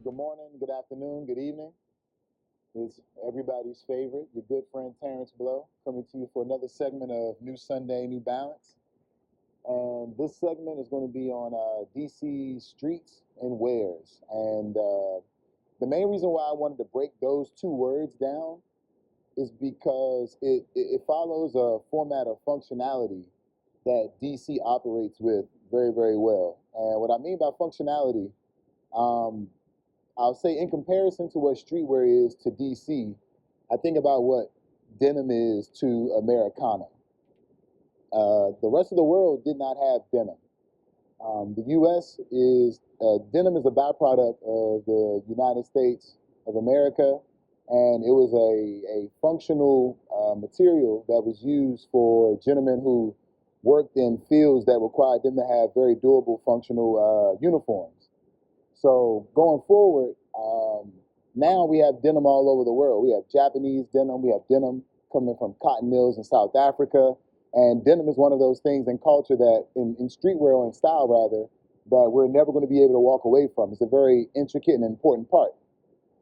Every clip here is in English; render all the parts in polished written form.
Good morning, good afternoon, good evening. It's everybody's favorite, your good friend Terrence Blow, coming to you for another segment of New Sunday, New Balance. And this segment is going to be on DC streets and wares. And the main reason why I wanted to break those two words down is because it follows a format of functionality that DC operates with very, very well. And what I mean by functionality, um, I'll say in comparison to what streetwear is to DC, I think about what denim is to Americana. The rest of the world did not have denim. The U.S. is denim is a byproduct of the United States of America, and it was a functional material that was used for gentlemen who worked in fields that required them to have very durable, functional uniforms. So going forward, now we have denim all over the world. We have Japanese denim, we have denim coming from cotton mills in South Africa, and denim is one of those things in culture that, in streetwear or in style rather, that we're never going to be able to walk away from. It's a very intricate and important part.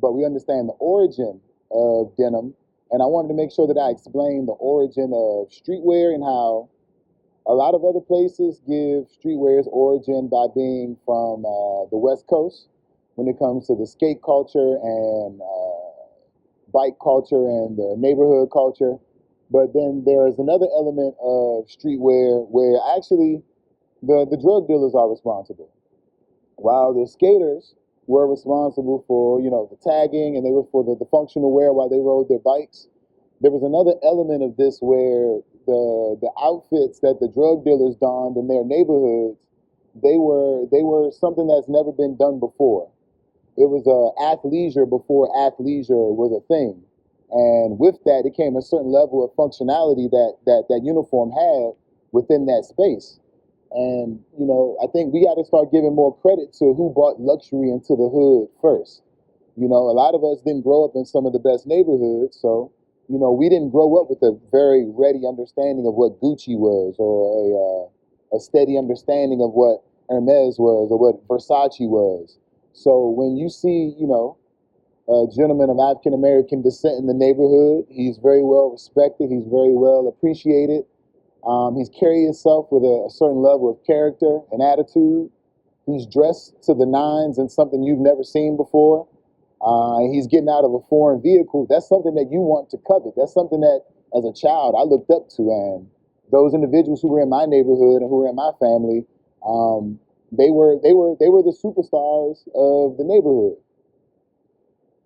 But we understand the origin of denim, and I wanted to make sure that I explain the origin of streetwear and how a lot of other places give streetwear's origin by being from the West Coast when it comes to the skate culture and bike culture and the neighborhood culture. But then there is another element of streetwear where actually the drug dealers are responsible. While the skaters were responsible for, the tagging, and they were for the functional wear while they rode their bikes, there was another element of this where the outfits that the drug dealers donned in their neighborhoods, they were something that's never been done before. It was athleisure before athleisure was a thing. And with that, it came a certain level of functionality that uniform had within that space. And, I think we got to start giving more credit to who brought luxury into the hood first. A lot of us didn't grow up in some of the best neighborhoods, so, we didn't grow up with a very ready understanding of what Gucci was, or a steady understanding of what Hermes was, or what Versace was. So when you see, a gentleman of African American descent in the neighborhood, he's very well respected, he's very well appreciated. He's carried himself with a certain level of character and attitude. He's dressed to the nines in something you've never seen before. He's getting out of a foreign vehicle. That's something that you want to covet. That's something that, as a child, I looked up to. And those individuals who were in my neighborhood and who were in my family, they were the superstars of the neighborhood.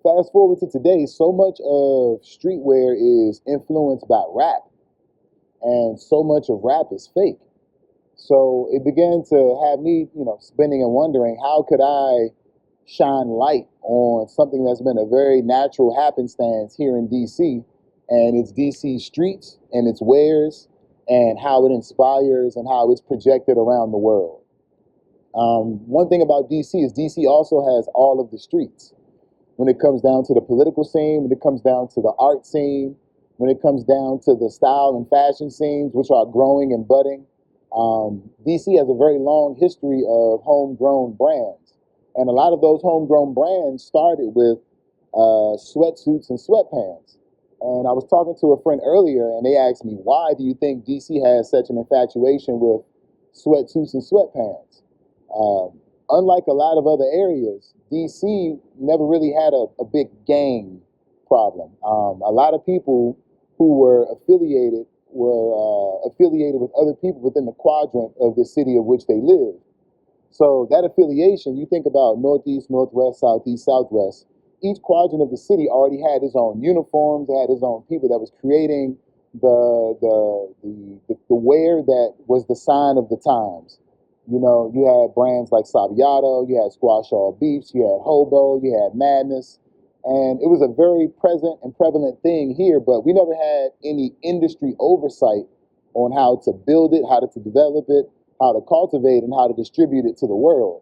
Fast forward to today, so much of streetwear is influenced by rap, and so much of rap is fake. So it began to have me, spinning and wondering, how could I shine light on something that's been a very natural happenstance here in DC, and it's DC streets and its wares and how it inspires and how it's projected around the world. One thing about DC is DC also has all of the streets. When it comes down to the political scene, when it comes down to the art scene, when it comes down to the style and fashion scenes, which are growing and budding, DC has a very long history of homegrown brands. And a lot of those homegrown brands started with sweatsuits and sweatpants. And I was talking to a friend earlier, and they asked me, why do you think DC has such an infatuation with sweatsuits and sweatpants? Unlike a lot of other areas, DC never really had a big gang problem. A lot of people who were affiliated with other people within the quadrant of the city of which they lived. So that affiliation, you think about Northeast, Northwest, Southeast, Southwest, each quadrant of the city already had its own uniforms, they had its own people that was creating the wear that was the sign of the times. You had brands like Sabiato, you had Squash All Beefs, you had Hobo, you had Madness, and it was a very present and prevalent thing here, but we never had any industry oversight on how to build it, how to develop it, how to cultivate, and how to distribute it to the world.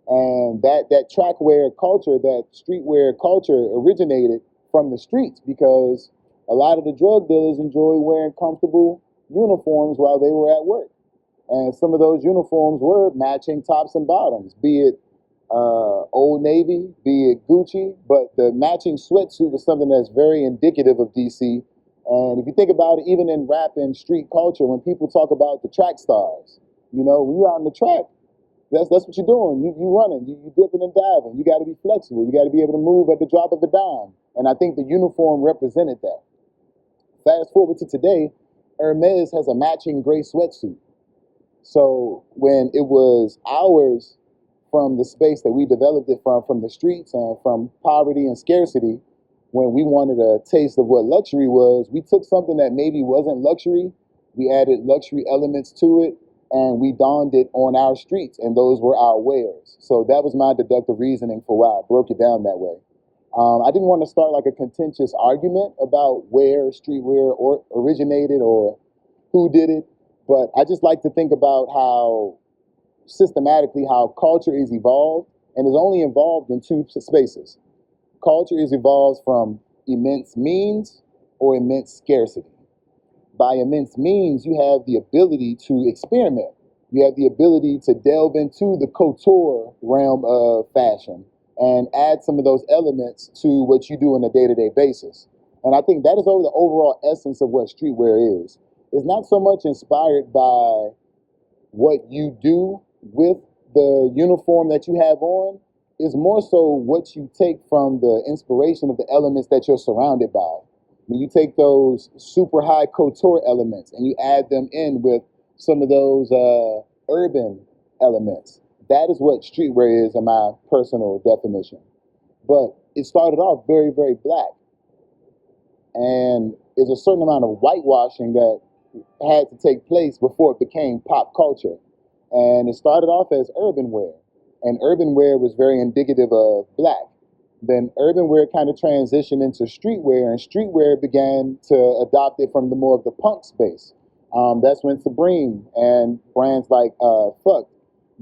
And that track wear culture, that streetwear culture originated from the streets because a lot of the drug dealers enjoyed wearing comfortable uniforms while they were at work. And some of those uniforms were matching tops and bottoms, be it Old Navy, be it Gucci, but the matching sweatsuit was something that's very indicative of DC. And if you think about it, even in rap and street culture, when people talk about the track stars, when you're out on the track, that's what you're doing. You running, you dipping and diving. You got to be flexible. You got to be able to move at the drop of a dime. And I think the uniform represented that. fast forward to today, Hermes has a matching gray sweatsuit. So when it was ours from the space that we developed it from the streets and from poverty and scarcity, when we wanted a taste of what luxury was, we took something that maybe wasn't luxury, we added luxury elements to it, and we donned it on our streets, and those were our wares. So that was my deductive reasoning for why I broke it down that way. I didn't want to start like a contentious argument about where streetwear originated or who did it, but I just like to think about how systematically how culture is evolved and is only involved in two spaces. Culture is evolved from immense means or immense scarcity. By immense means, you have the ability to experiment. You have the ability to delve into the couture realm of fashion and add some of those elements to what you do on a day-to-day basis. And I think that is the overall essence of what streetwear is. It's not so much inspired by what you do with the uniform that you have on, is more so what you take from the inspiration of the elements that you're surrounded by. When you take those super high couture elements and you add them in with some of those urban elements, that is what streetwear is in my personal definition. But it started off very, very black. And there's a certain amount of whitewashing that had to take place before it became pop culture. And it started off as urban wear. And urban wear was very indicative of black. Then urban wear kind of transitioned into streetwear, and streetwear began to adopt it from the more of the punk space. That's when Supreme and brands like Fuck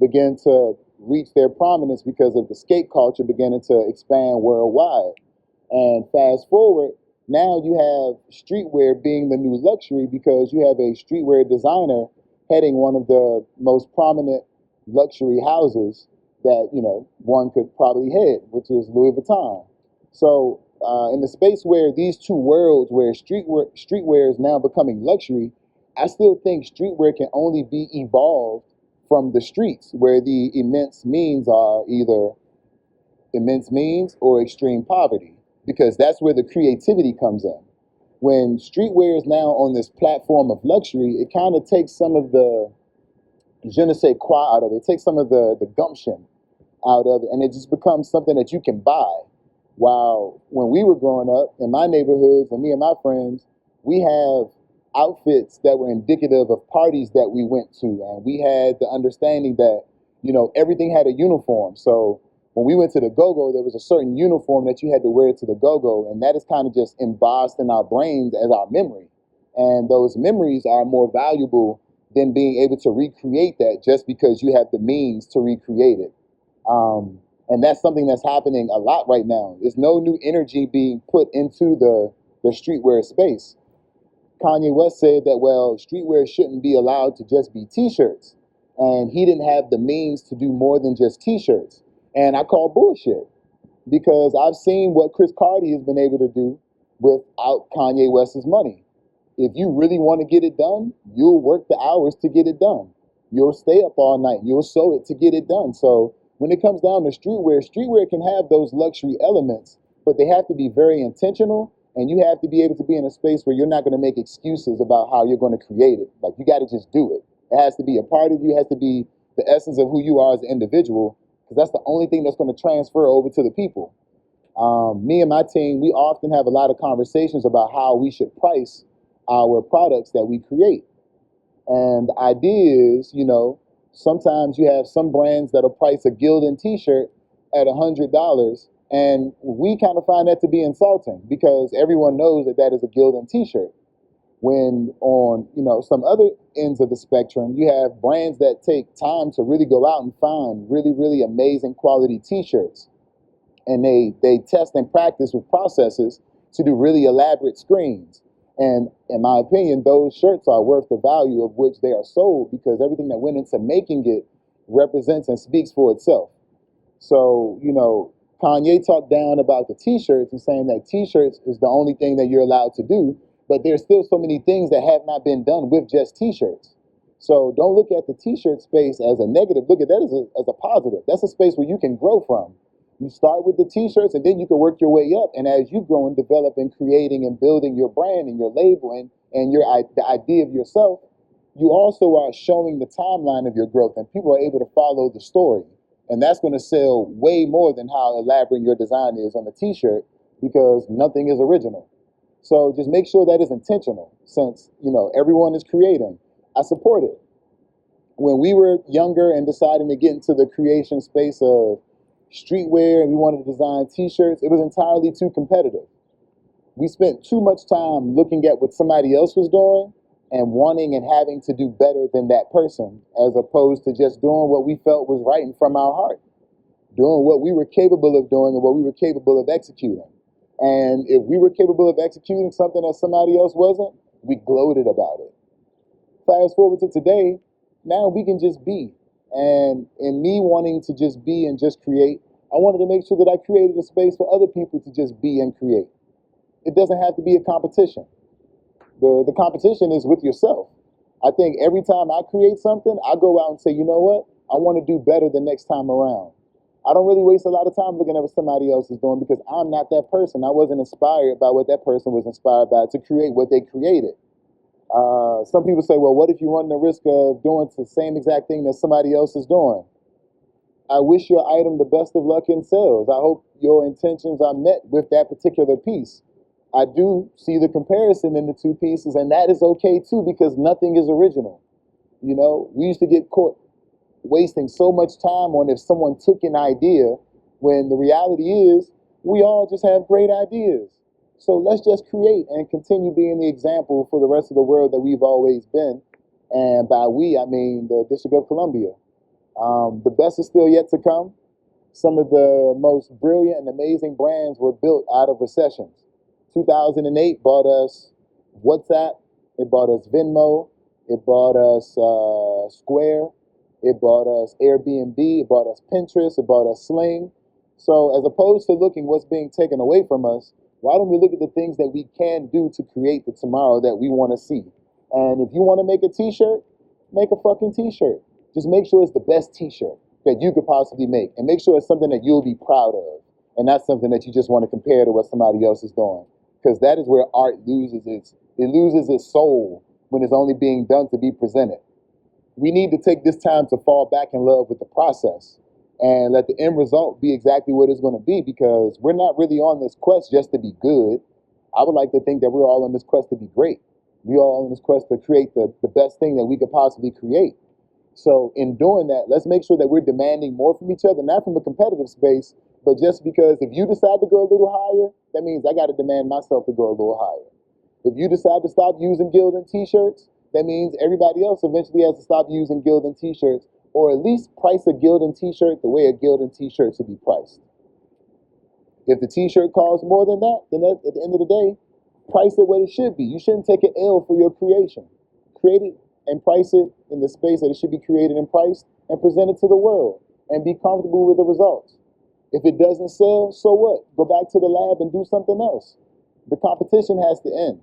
began to reach their prominence because of the skate culture beginning to expand worldwide. And fast forward, now you have streetwear being the new luxury because you have a streetwear designer heading one of the most prominent luxury houses that one could probably head, which is Louis Vuitton. So in the space where these two worlds, where streetwear is now becoming luxury, I still think streetwear can only be evolved from the streets, where the immense means are either immense means or extreme poverty, because that's where the creativity comes in. When streetwear is now on this platform of luxury, it kind of takes some of the je ne sais quoi out of it. It takes some of the gumption out of it, and it just becomes something that you can buy. While when we were growing up in my neighborhoods, and me and my friends, we have outfits that were indicative of parties that we went to, and we had the understanding that everything had a uniform. So when we went to the go-go, there was a certain uniform that you had to wear to the go-go, and that is kind of just embossed in our brains as our memory. And those memories are more valuable than being able to recreate that just because you have the means to recreate it. And that's something that's happening a lot right now. There's no new energy being put into the streetwear space. Kanye West said that, well, streetwear shouldn't be allowed to just be t-shirts. And he didn't have the means to do more than just t-shirts. And I call bullshit, because I've seen what Chris Cardi has been able to do without Kanye West's money. If you really want to get it done, you'll work the hours to get it done. You'll stay up all night. You'll sew it to get it done. So when it comes down to streetwear can have those luxury elements, but they have to be very intentional, and you have to be able to be in a space where you're not going to make excuses about how you're going to create it. Like, you got to just do it. It has to be a part of you. It has to be the essence of who you are as an individual, because that's the only thing that's going to transfer over to the people. Me and my team, we often have a lot of conversations about how we should price our products that we create. And the idea is, sometimes you have some brands that'll price a Gildan t-shirt at $100, and we kind of find that to be insulting because everyone knows that that is a Gildan t-shirt. When on, some other ends of the spectrum, you have brands that take time to really go out and find really, really amazing quality t-shirts. And they test and practice with processes to do really elaborate screens. And in my opinion, those shirts are worth the value of which they are sold, because everything that went into making it represents and speaks for itself. So, Kanye talked down about the t-shirts and saying that t-shirts is the only thing that you're allowed to do, but there's still so many things that have not been done with just t-shirts. So don't look at the t-shirt space as a negative. Look at that as a positive. That's a space where you can grow from. You start with the t-shirts, and then you can work your way up. And as you grow and develop and creating and building your brand and your label and the idea of yourself, you also are showing the timeline of your growth, and people are able to follow the story. And that's going to sell way more than how elaborate your design is on the t-shirt, because nothing is original. So just make sure that is intentional, since everyone is creating. I support it. When we were younger and deciding to get into the creation space of streetwear and we wanted to design t-shirts, it was entirely too competitive. We spent too much time looking at what somebody else was doing and wanting and having to do better than that person, as opposed to just doing what we felt was right and from our heart, doing what we were capable of doing and what we were capable of executing. And if we were capable of executing something that somebody else wasn't, we gloated about it. Fast forward to today, now we can just be. And in me wanting to just be and just create, I wanted to make sure that I created a space for other people to just be and create. It doesn't have to be a competition. The competition is with yourself. I think every time I create something, I go out and say, you know what? I want to do better the next time around. I don't really waste a lot of time looking at what somebody else is doing, because I'm not that person. I wasn't inspired by what that person was inspired by to create what they created. Some people say, well, what if you run the risk of doing the same exact thing that somebody else is doing? I wish your item the best of luck in sales. I hope your intentions are met with that particular piece. I do see the comparison in the two pieces, and that is okay too, because nothing is original. We used to get caught wasting so much time on if someone took an idea, when the reality is we all just have great ideas. So let's just create and continue being the example for the rest of the world that we've always been. And by we, I mean the District of Columbia. The best is still yet to come. Some of the most brilliant and amazing brands were built out of recessions. 2008 bought us WhatsApp, it bought us Venmo, it bought us Square, it bought us Airbnb, it bought us Pinterest, it bought us Sling. So as opposed to looking what's being taken away from us, why don't we look at the things that we can do to create the tomorrow that we want to see? And if you want to make a t-shirt, make a fucking t-shirt. Just make sure it's the best t-shirt that you could possibly make, and make sure it's something that you'll be proud of, and not something that you just want to compare to what somebody else is doing. Because that is where art loses its soul, when it's only being done to be presented. We need to take this time to fall back in love with the process and let the end result be exactly what it's going to be, because we're not really on this quest just to be good. I would like to think that we're all on this quest to be great. We're all on this quest to create the best thing that we could possibly create. So in doing that, let's make sure that we're demanding more from each other, not from a competitive space, but just because if you decide to go a little higher, that means I got to demand myself to go a little higher. If you decide to stop using Gildan t-shirts, that means everybody else eventually has to stop using Gildan t-shirts, or at least price a Gildan t-shirt the way a Gildan t-shirt should be priced. If the t-shirt costs more than that, then at the end of the day, price it what it should be. You shouldn't take an L for your creation. Create it and price it in the space that it should be created and priced, and present it to the world and be comfortable with the results. If it doesn't sell, so what? Go back to the lab and do something else. The competition has to end.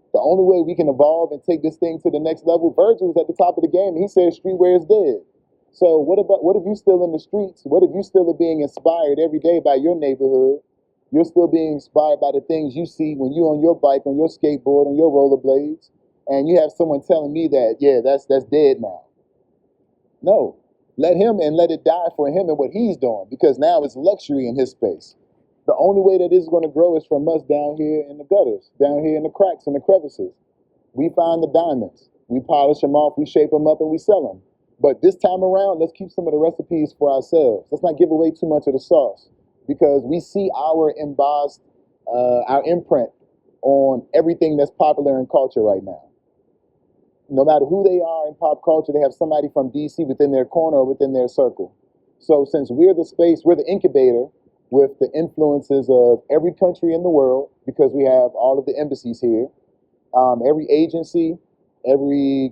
The only way we can evolve and take this thing to the next level, Virgil was at the top of the game. He said streetwear is dead. So what if you're still in the streets? What if you still are being inspired every day by your neighborhood? You're still being inspired by the things you see when you're on your bike, on your skateboard, on your rollerblades, and you have someone telling me that, yeah, that's dead now. No, let him and let it die for him and what he's doing, because now it's luxury in his space. The only way that this is going to grow is from us down here in the gutters, down here in the cracks and the crevices. We find the diamonds, we polish them off, we shape them up, and we sell them. But this time around, let's keep some of the recipes for ourselves. Let's not give away too much of the sauce, because we see our embossed, our imprint on everything that's popular in culture right now. No matter who they are in pop culture, they have somebody from DC within their corner or within their circle. So since we're the space, we're the incubator with the influences of every country in the world, because we have all of the embassies here, every agency, every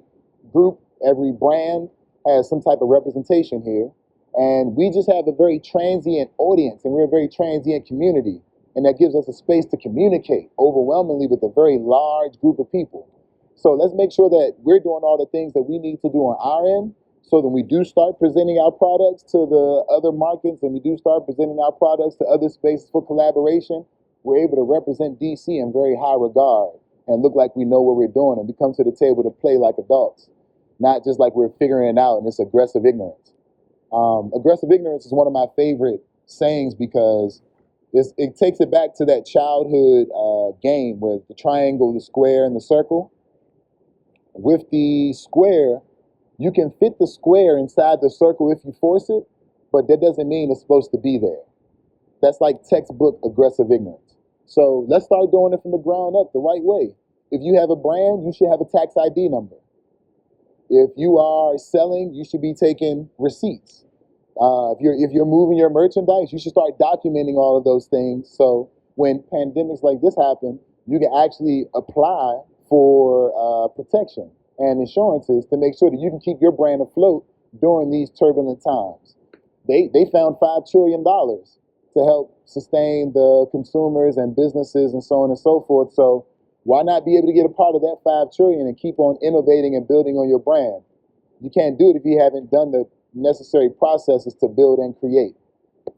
group, every brand has some type of representation here. And we just have a very transient audience, and we're a very transient community. And that gives us a space to communicate overwhelmingly with a very large group of people. So let's make sure that we're doing all the things that we need to do on our end, So then we do start presenting our products to the other markets and we do start presenting our products to other spaces for collaboration, we're able to represent DC in very high regard and look like we know what we're doing, and we come to the table to play like adults, not just like we're figuring it out and it's aggressive ignorance. Aggressive ignorance is one of my favorite sayings because it takes it back to that childhood game with the triangle, the square, and the circle. With the square, you can fit the square inside the circle if you force it, but that doesn't mean it's supposed to be there. That's like textbook aggressive ignorance. So let's start doing it from the ground up the right way. If you have a brand, you should have a tax ID number. If you are selling, you should be taking receipts. If you're moving your merchandise, you should start documenting all of those things. So when pandemics like this happen, you can actually apply for protection and insurances to make sure that you can keep your brand afloat during these turbulent times. They found $5 trillion to help sustain the consumers and businesses and so on and so forth. So why not be able to get a part of that 5 trillion and keep on innovating and building on your brand? You can't do it if you haven't done the necessary processes to build and create.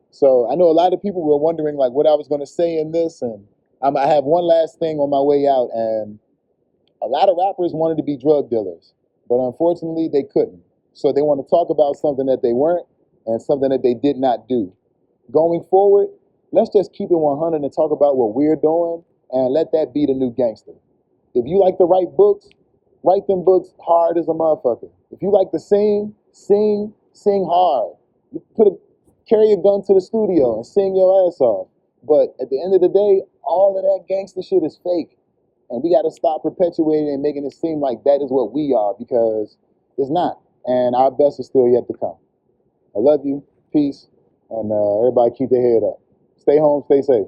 So I know a lot of people were wondering like what I was going to say in this, and I have one last thing on my way out. And a lot of rappers wanted to be drug dealers, but unfortunately they couldn't. So they want to talk about something that they weren't and something that they did not do. Going forward, let's just keep it 100 and talk about what we're doing and let that be the new gangster. If you like to write books, write them books hard as a motherfucker. If you like to sing, sing hard. You carry a gun to the studio and sing your ass off. But at the end of the day, all of that gangster shit is fake. And we got to stop perpetuating and making it seem like that is what we are, because it's not. And our best is still yet to come. I love you. Peace. And everybody keep their head up. Stay home, stay safe.